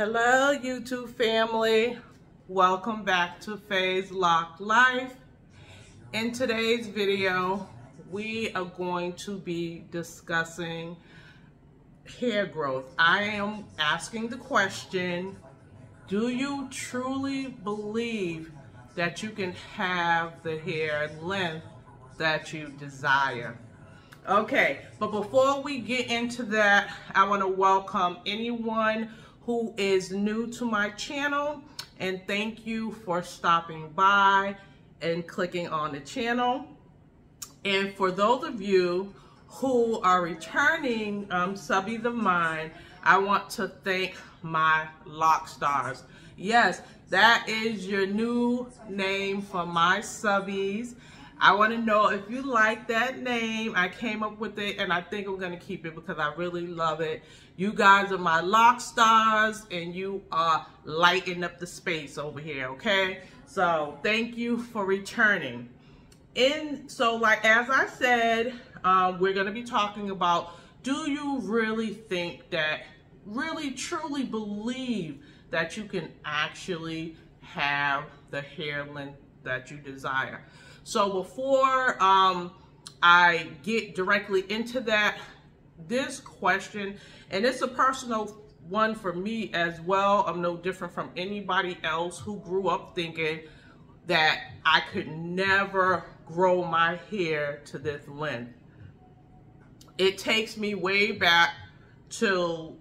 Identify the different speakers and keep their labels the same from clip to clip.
Speaker 1: Hello YouTube family, welcome back to Faye'sLoc'dLife. In today's video we are going to be discussing hair growth. I am asking the question, do you truly believe that you can have the hair length that you desire? Okay, but before we get into that, I want to welcome anyone who is new to my channel, and thank you for stopping by and clicking on the channel. And for those of you who are returning subbies of mine, I want to thank my lock stars. Yes, that is your new name for my subbies. I want to know if you like that name. I came up with it and I think I'm going to keep it because I really love it. You guys are my lock stars and you are lighting up the space over here, okay? So thank you for returning. So like as I said, we're going to be talking about, do you really think that, really truly believe that you can actually have the hair length that you desire? So before I get directly into that, this question, and it's a personal one for me as well. I'm no different from anybody else who grew up thinking that I could never grow my hair to this length. It takes me way back to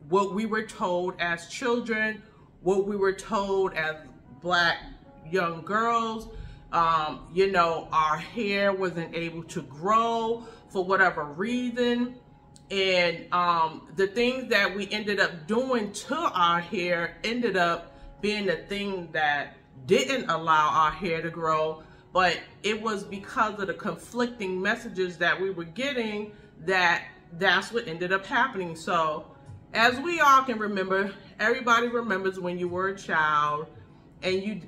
Speaker 1: what we were told as children, what we were told as Black young girls. You know, our hair wasn't able to grow for whatever reason. And the things that we ended up doing to our hair ended up being the thing that didn't allow our hair to grow. But it was because of the conflicting messages that we were getting that's what ended up happening. So as we all can remember, everybody remembers when you were a child and you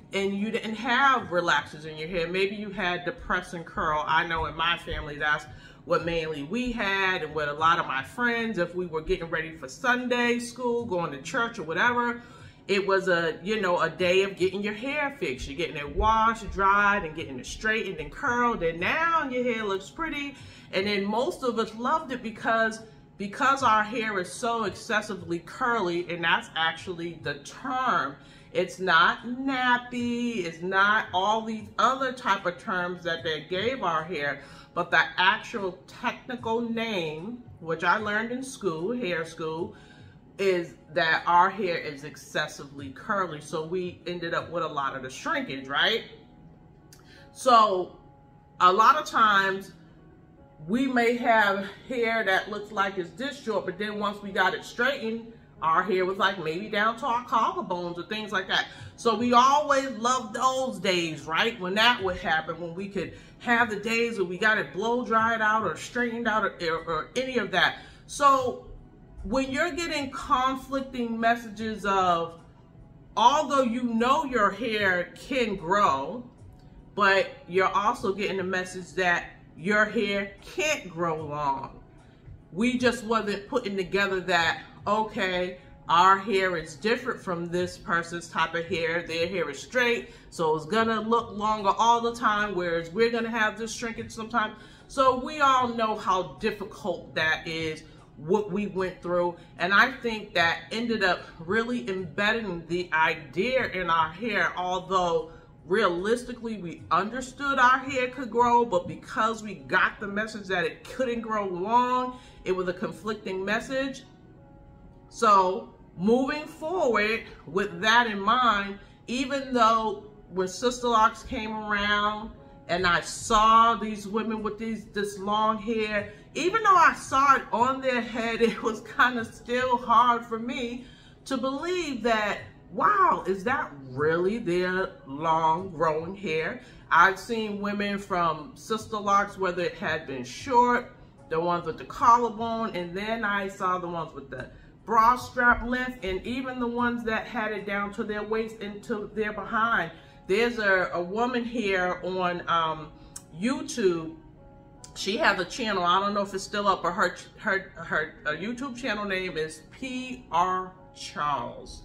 Speaker 1: didn't have relaxers in your hair. Maybe you had depress and curl. I know in my family that's what mainly we had, and with a lot of my friends, if we were getting ready for Sunday school, going to church or whatever, it was a day of getting your hair fixed. You're getting it washed, dried, and getting it straightened and curled, and now your hair looks pretty. And then most of us loved it because our hair is so excessively curly, and that's actually the term. It's not nappy, it's not all these other type of terms that they gave our hair, but the actual technical name, which I learned in school, hair school, is that our hair is excessively curly. So we ended up with a lot of the shrinkage, right? So a lot of times we may have hair that looks like it's this short, but then once we got it straightened, our hair was like maybe down to our collarbones or things like that. So we always loved those days, right? When that would happen, when we could have the days where we got it blow dried out or straightened out or any of that. So when you're getting conflicting messages of, although you know your hair can grow, but you're also getting a message that your hair can't grow long. We just wasn't putting together that, okay, our hair is different from this person's type of hair. Their hair is straight, so it's gonna look longer all the time, whereas we're gonna have this shrinkage sometimes. So we all know how difficult that is, what we went through. And I think that ended up really embedding the idea in our hair, although realistically we understood our hair could grow, but because we got the message that it couldn't grow long, it was a conflicting message. So moving forward with that in mind, even though when Sisterlocks came around and I saw these women with this long hair, even though I saw it on their head, it was kind of still hard for me to believe that, wow, is that really their long growing hair? I've seen women from Sisterlocks, whether it had been short, the ones with the collarbone, and then I saw the ones with the bra strap length, and even the ones that had it down to their waist and to their behind. There's a woman here on YouTube. She has a channel. I don't know if it's still up, but her YouTube channel name is PR Charles.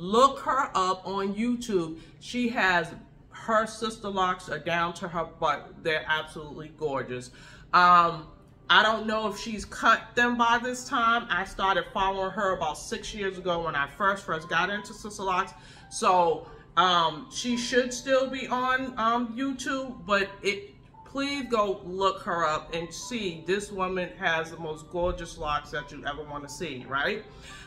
Speaker 1: Look her up on YouTube. She has, her sister locks are down to her butt. They're absolutely gorgeous. I don't know if she's cut them by this time. I started following her about 6 years ago when I first got into Sisterlock. So she should still be on YouTube, but please go look her up and see. This woman has the most gorgeous locks that you ever want to see, right?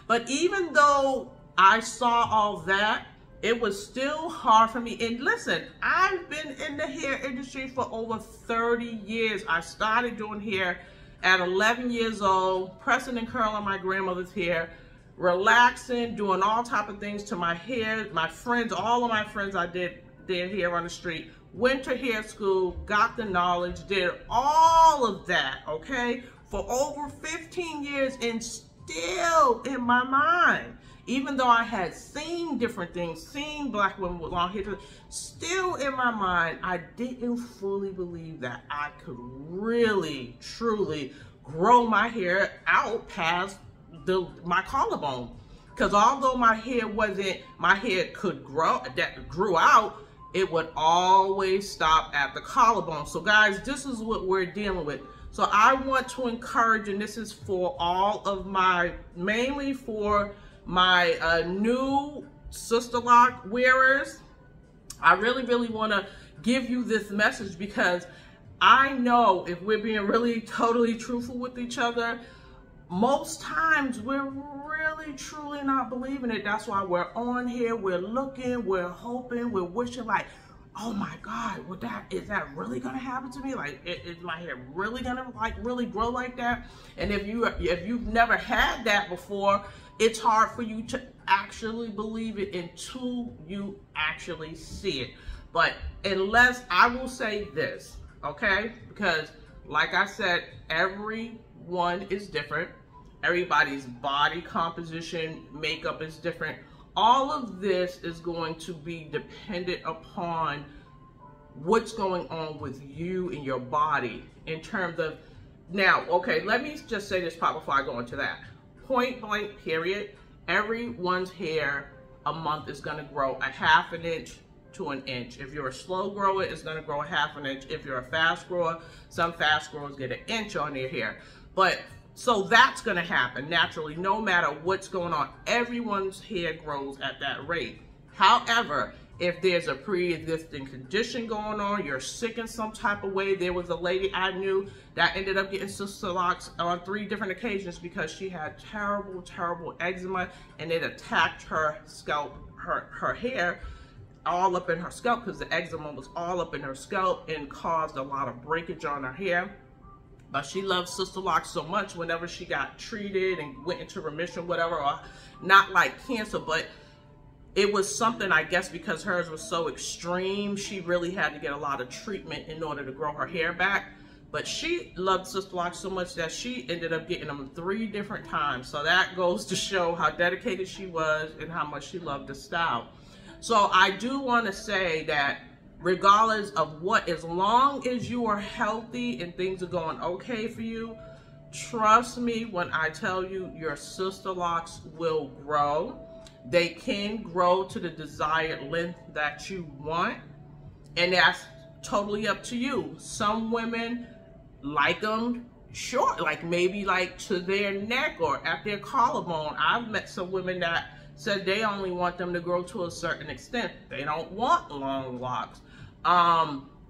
Speaker 1: But even though I saw all that, it was still hard for me. And listen, I've been in the hair industry for over 30 years. I started doing hair at 11 years old, pressing and curling my grandmother's hair, relaxing, doing all type of things to my hair. My friends, all of my friends, I did their hair on the street, went to hair school, got the knowledge, did all of that, okay, for over 15 years, and still in my mind, even though I had seen different things, seen black women with long hair, still in my mind, I didn't fully believe that I could really, truly grow my hair out past my collarbone. Because although my hair could grow, that grew out, it would always stop at the collarbone. So guys, this is what we're dealing with. So I want to encourage, and this is for all of mainly for my new Sisterlock wearers. I really want to give you this message, because I know if we're being really totally truthful with each other, most times we're really truly not believing it. That's why we're on here, we're looking, we're hoping, we're wishing, like, oh my God, is that really gonna happen to me? Like, is my hair really gonna really grow like that? And if you've never had that before, it's hard for you to actually believe it until you actually see it. But unless, I will say this, okay? Because like I said, everyone is different. Everybody's body composition, makeup is different. All of this is going to be dependent upon what's going on with you and your body in terms of, now, okay, let me just say this part before I go into that. Point blank period, everyone's hair a month is going to grow a ½ an inch to an inch. If you're a slow grower, it's going to grow a ½ an inch. If you're a fast grower, some fast growers get an inch on their hair. But so that's going to happen naturally, no matter what's going on. Everyone's hair grows at that rate. However, if there's a pre-existing condition going on, you're sick in some type of way. There was a lady I knew that ended up getting Sisterlocks on 3 different occasions because she had terrible eczema, and it attacked her scalp, her hair, all up in her scalp, because the eczema was all up in her scalp and caused a lot of breakage on her hair. But she loved Sisterlock so much, whenever she got treated and went into remission, whatever, or not like cancer, but it was something, I guess, because hers was so extreme, she really had to get a lot of treatment in order to grow her hair back. But she loved Sisterlock so much that she ended up getting them 3 different times. So that goes to show how dedicated she was and how much she loved the style. So I do want to say that regardless of what, as long as you are healthy and things are going okay for you, trust me when I tell you, your Sisterlocks will grow. They can grow to the desired length that you want, and that's totally up to you. Some women like them short, like maybe like to their neck or at their collarbone. I've met some women that said they only want them to grow to a certain extent. They don't want long locks.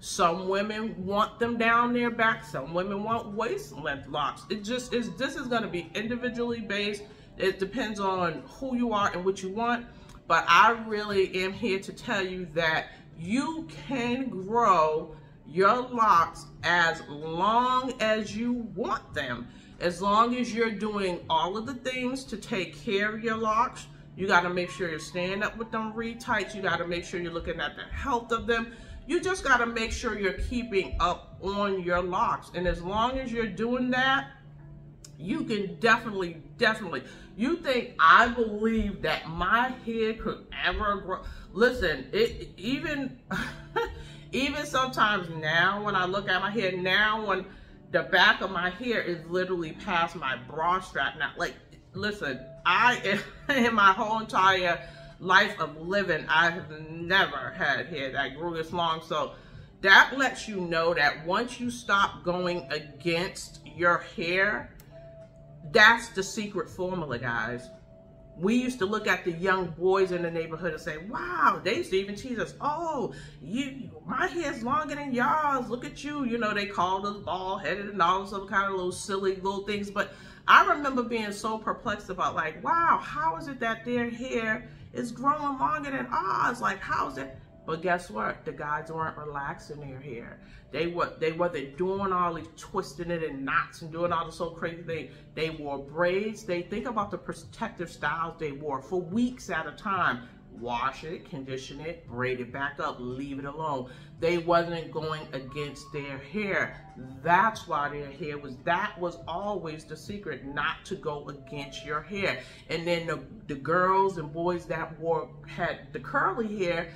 Speaker 1: Some women want them down their back. Some women want waist length locks. It just is, this is going to be individually based. It depends on who you are and what you want. But I really am here to tell you that you can grow your locks as long as you want them. As long as you're doing all of the things to take care of your locks. You got to make sure you're staying up with them retights. You got to make sure you're looking at the health of them. You just got to make sure you're keeping up on your locks. And as long as you're doing that, you can definitely, you think I believe that my hair could ever grow? Listen, even sometimes now when I look at my hair now, when the back of my hair is literally past my bra strap now, like, listen, I in my whole entire life of living, I have never had hair that grew this long. So that lets you know that once you stop going against your hair, that's the secret formula, guys. We used to look at the young boys in the neighborhood and say, wow, they used to even tease us, oh, my hair's longer than y'all's, look at you. You know, they called us bald-headed and all some kind of little silly little things. But I remember being so perplexed about, like, wow, how is it that their hair is growing longer than ours? Like, how is it? But guess what? The guys weren't relaxing their hair. They wasn't doing all these twisting it in knots and doing all this so crazy. They wore braids. They think about the protective styles they wore for weeks at a time. Wash it, condition it, braid it back up, leave it alone. They wasn't going against their hair. That's why their hair that was always the secret, not to go against your hair. And then the girls and boys that had the curly hair,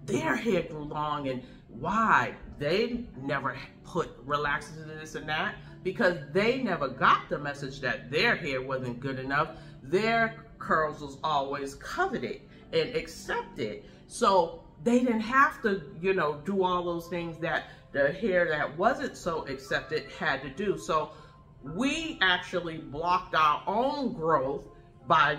Speaker 1: their hair grew long. And why? They never put relaxers in this and that, because they never got the message that their hair wasn't good enough. Their curls was always coveted and accepted. So they didn't have to, you know, do all those things that the hair that wasn't so accepted had to do. So we actually blocked our own growth by,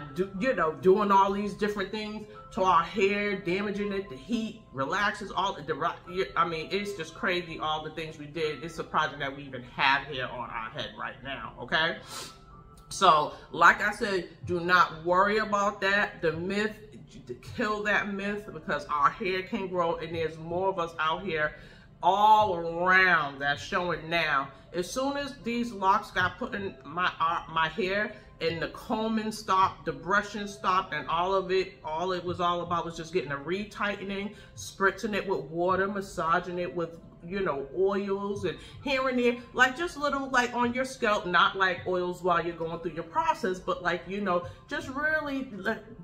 Speaker 1: doing all these different things to our hair, damaging it, the heat, relaxes, I mean, it's just crazy, all the things we did. It's surprising that we even have hair on our head right now, okay? So, like I said, do not worry about that. The myth, to kill that myth, because our hair can grow, and there's more of us out here all around that's showing now. As soon as these locks got put in my hair, and the combing stopped, the brushing stopped, and all it was all about was just getting a retightening, spritzing it with water, massaging it with, oils, and here and there, like just little, like on your scalp, not like oils while you're going through your process, but like, just really,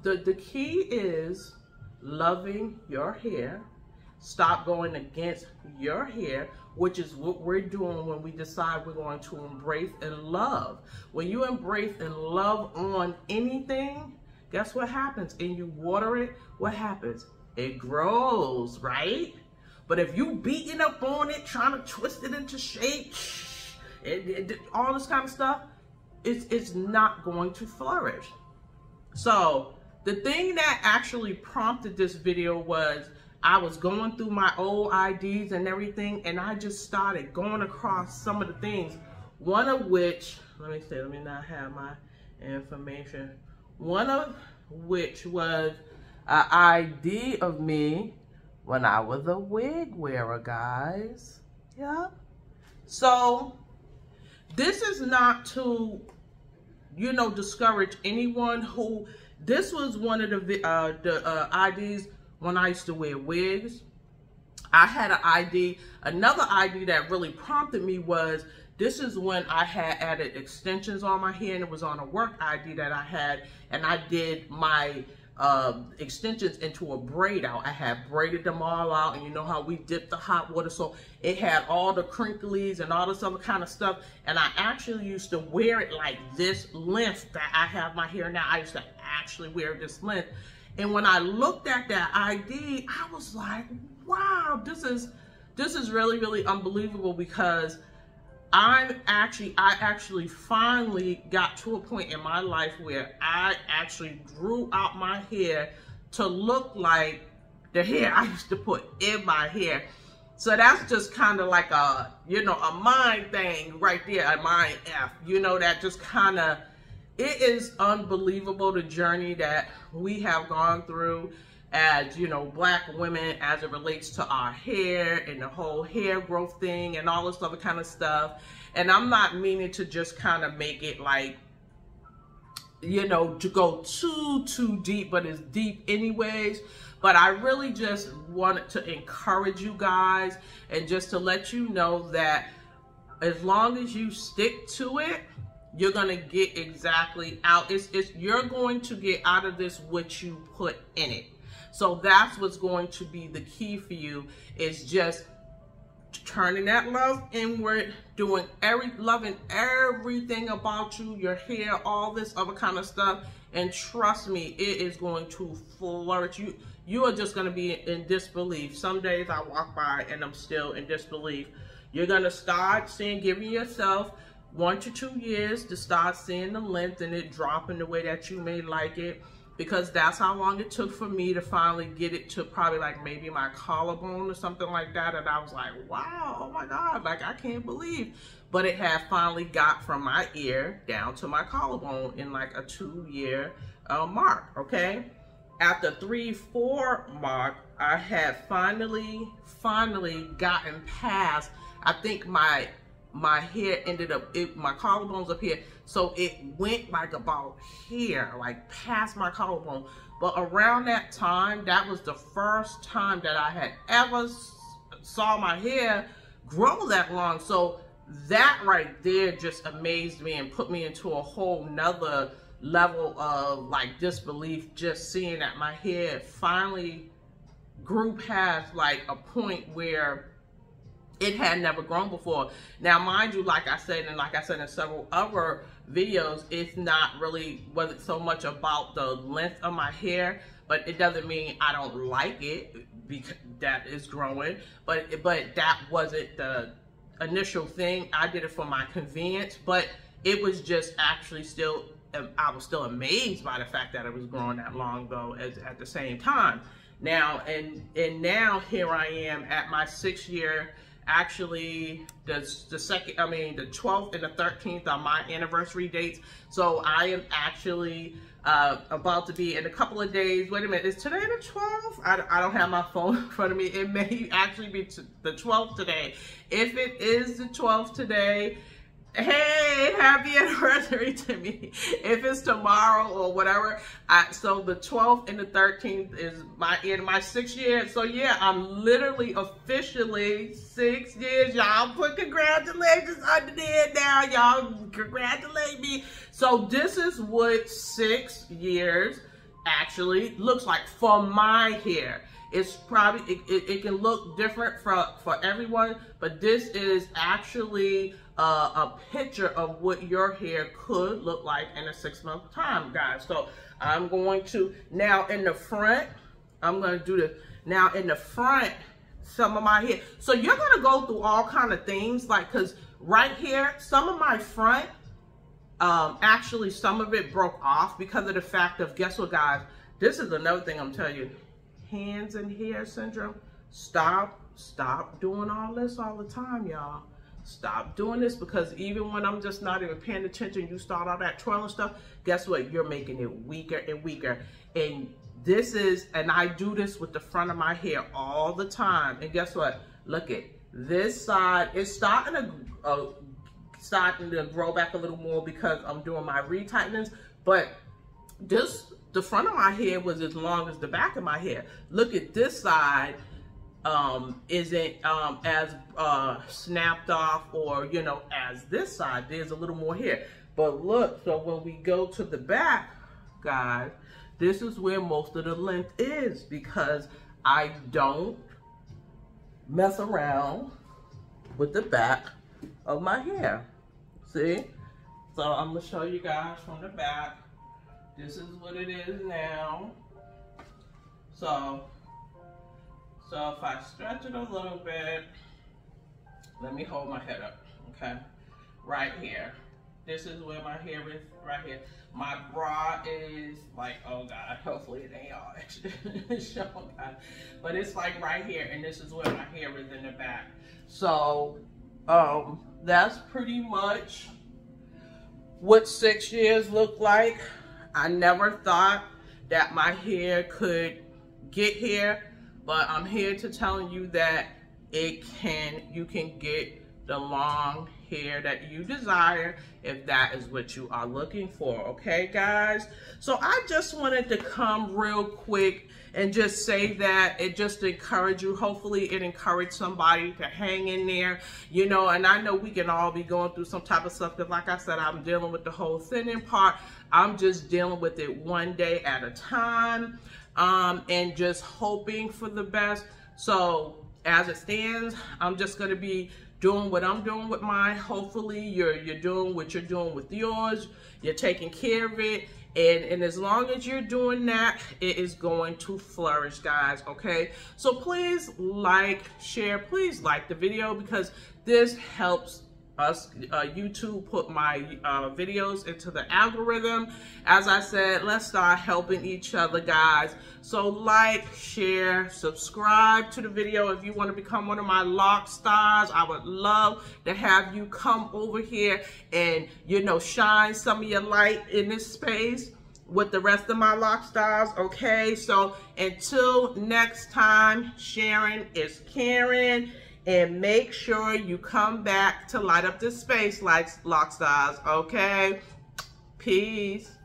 Speaker 1: the key is loving your hair. Stop going against your hair, which is what we're doing when we decide we're going to embrace and love. When you embrace and love on anything, guess what happens? And you water it, what happens? It grows, right? But if you beating up on it, trying to twist it into shape, all this kind of stuff, it's not going to flourish. So the thing that actually prompted this video was, I was going through my old IDs and everything, and I just started going across some of the things. One of which, let me not have my information. One of which was an ID of me when I was a wig wearer, guys. Yeah. So this is not to, discourage anyone who, this was one of the IDs when I used to wear wigs. I had an ID, another ID that really prompted me was, this is when I had added extensions on my hair, and it was on a work ID that I had, and I did my extensions into a braid out. I had braided them all out, and you know how we dip the hot water, so it had all the crinklies and all this other kind of stuff, and I actually used to wear it like this length that I have my hair now. I used to actually wear this length. And when I looked at that ID, I was like, wow, this is really, really unbelievable, because I actually finally got to a point in my life where I actually grew out my hair to look like the hair I used to put in my hair. So that's just kind of like a mind thing right there, a mind F, that just kind of, it is unbelievable, the journey that we have gone through as, Black women, as it relates to our hair and the whole hair growth thing and all this other kind of stuff. And I'm not meaning to just kind of make it like, to go too deep, but it's deep anyways. But I really just wanted to encourage you guys and just to let you know that as long as you stick to it, you're going to get exactly out. You're going to get out of this what you put in it. So that's what's going to be the key for you, is just turning that love inward, loving everything about you, your hair, all this other kind of stuff, And trust me, it is going to flourish. You are just going to be in disbelief. Some days I walk by and I'm still in disbelief. You're going to start seeing, giving yourself 1 to 2 years to start seeing the length and it dropping the way that you may like it, because that's how long it took for me to finally get it to probably like maybe my collarbone or something like that. And I was like, wow, oh my God, like I can't believe. But it had finally got from my ear down to my collarbone in like a 2-year mark, okay? At the 3-4 mark, I had finally gotten past, I think my hair ended up, my collarbone's up here, so it went like about here, like past my collarbone. But around that time, that was the first time that I had ever saw my hair grow that long. So that right there just amazed me and put me into a whole nother level of like disbelief, just seeing that my hair finally grew past like a point where it had never grown before. Now, mind you, like I said in several other videos, it's not really, wasn't so much about the length of my hair, but it doesn't mean I don't like it because that is growing, but that wasn't the initial thing. I did it for my convenience, but it was just actually still, I was still amazed by the fact that it was growing that long though at the same time. Now, and now here I am at my 6th year. Actually, the 12th and the 13th are my anniversary dates. So I am actually about to be in a couple of days. Wait a minute, is today the 12th? I don't have my phone in front of me. It may actually be the 12th today. If it is the 12th today, hey, happy anniversary to me. If it's tomorrow or whatever, so the 12th and the 13th is my 6th year. So yeah, I'm literally officially 6 years. Y'all put congratulations under there now. Y'all congratulate me. So this is what 6 years actually looks like for my hair. It's probably, it can look different for everyone, but this is actually a picture of what your hair could look like in a 6-month time, guys. So I'm going to, now in the front, I'm going to do this. Now in the front, some of my hair. So you're going to go through all kind of things, like, because right here, some of my front, actually some of it broke off because of the fact of, guess what, guys? This is another thing I'm telling you. Hands and hair syndrome. Stop doing all this all the time, y'all. Stop doing this, because even when I'm just not even paying attention, you start all that twirling stuff, guess what? You're making it weaker and weaker. And this is, and I do this with the front of my hair all the time. And guess what? Look at this side. It's starting to grow back a little more because I'm doing my retightenings. But this, the front of my hair was as long as the back of my hair. Look at this side. Isn't as snapped off, or you know, as this side. There's a little more hair. But look, so when we go to the back, guys, this is where most of the length is, because I don't mess around with the back of my hair. See? So I'm gonna show you guys from the back. This is what it is now. So if I stretch it a little bit, let me hold my head up, okay? Right here. This is where my hair is, right here. My bra is like, oh God, hopefully it ain't all showing, guys. But it's like right here, and this is where my hair is in the back. So that's pretty much what 6 years look like. I never thought that my hair could get here, but I'm here to tell you that you can get the long hair that you desire if that is what you are looking for, okay, guys? So I just wanted to come real quick and just say that it just encouraged you. Hopefully it encouraged somebody to hang in there, you know. And I know we can all be going through some type of stuff, because like I said, I'm dealing with the whole thinning part. I'm just dealing with it one day at a time, and just hoping for the best. So as it stands, I'm just going to be doing what I'm doing with mine. Hopefully you're doing what you're doing with yours. You're taking care of it. And as long as you're doing that, it is going to flourish, guys, okay? So please like, share, please like the video, because this helps us, YouTube, put my videos into the algorithm. As I said, let's start helping each other, guys. So like, share, subscribe to the video. If you want to become one of my lock stars, I would love to have you come over here and, you know, shine some of your light in this space with the rest of my lock stars, okay? So until next time, sharing is caring. And make sure you come back to light up this space like lock stars, okay? Peace.